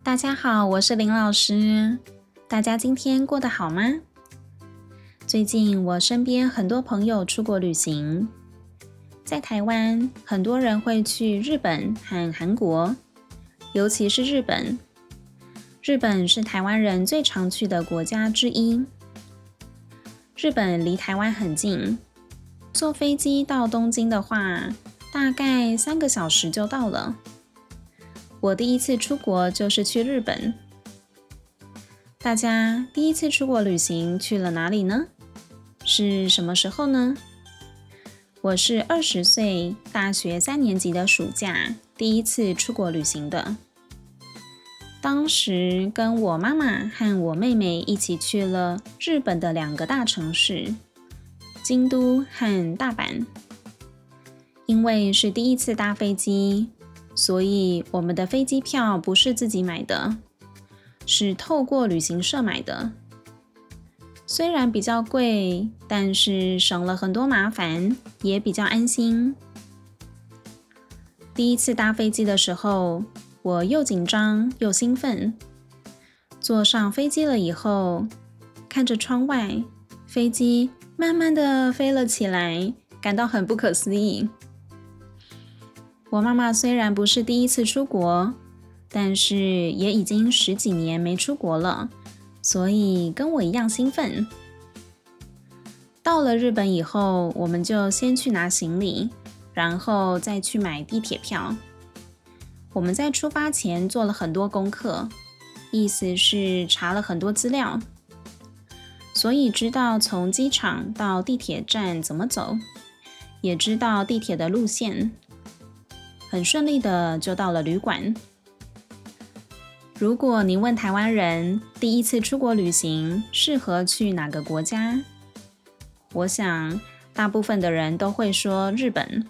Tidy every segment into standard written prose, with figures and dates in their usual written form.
大家好，我是林老师。大家今天过得好吗？最近我身边很多朋友出国旅行，在台湾，很多人会去日本和韩国，尤其是日本。日本是台湾人最常去的国家之一。日本离台湾很近，坐飞机到东京的话，大概3个小时就到了。我第一次出国就是去日本。大家第一次出国旅行去了哪里呢？是什么时候呢？我是20岁，大学3年级的暑假第一次出国旅行的。当时跟我妈妈和我妹妹一起去了日本的2个大城市，京都和大阪。因为是第一次搭飞机，所以我们的飞机票不是自己买的，是透过旅行社买的。虽然比较贵，但是省了很多麻烦，也比较安心。第一次搭飞机的时候，我又紧张又兴奋。坐上飞机了以后，看着窗外，飞机慢慢地飞了起来，感到很不可思议。我妈妈虽然不是第一次出国，但是也已经10几年没出国了，所以跟我一样兴奋。到了日本以后，我们就先去拿行李，然后再去买地铁票。我们在出发前做了很多功课，意思是查了很多资料，所以知道从机场到地铁站怎么走，也知道地铁的路线，很顺利的就到了旅馆。如果您问台湾人第一次出国旅行适合去哪个国家，我想大部分的人都会说日本，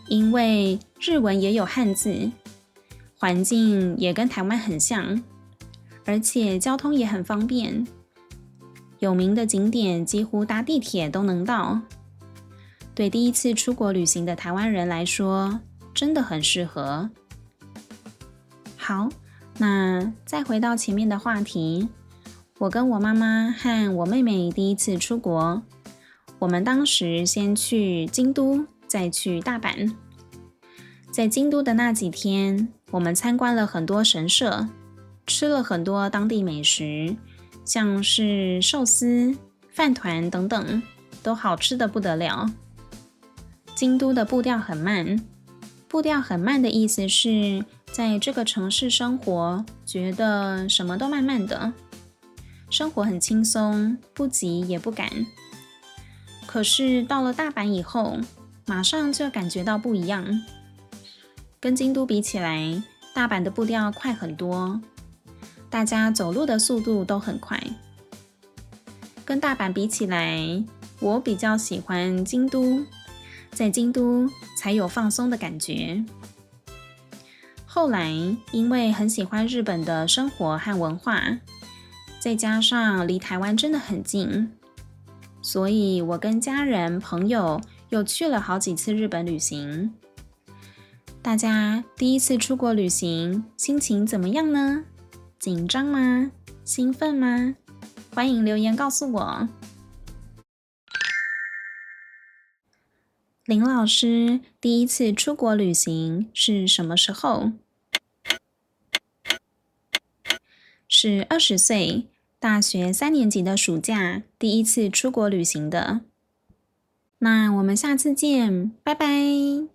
因为日文也有汉字，环境也跟台湾很像，而且交通也很方便，有名的景点几乎搭地铁都能到。对第一次出国旅行的台湾人来说，真的很适合。好，那再回到前面的话题，我跟我妈妈和我妹妹第一次出国，我们当时先去京都，再去大阪。在京都的那几天，我们参观了很多神社，吃了很多当地美食，像是寿司、饭团等等，都好吃得不得了。京都的步调很慢，步调很慢的意思是在这个城市生活，觉得什么都慢慢的，生活很轻松，不急也不赶。可是到了大阪以后，马上就感觉到不一样。跟京都比起来，大阪的步调快很多，大家走路的速度都很快。跟大阪比起来，我比较喜欢京都，在京都才有放松的感觉。后来因为很喜欢日本的生活和文化，再加上离台湾真的很近，所以我跟家人朋友又去了好几次日本旅行。大家第一次出国旅行，心情怎么样呢？紧张吗？兴奋吗？欢迎留言告诉我。林老师第一次出国旅行是什么时候？是20岁，大学3年级的暑假第一次出国旅行的。那我们下次见，拜拜。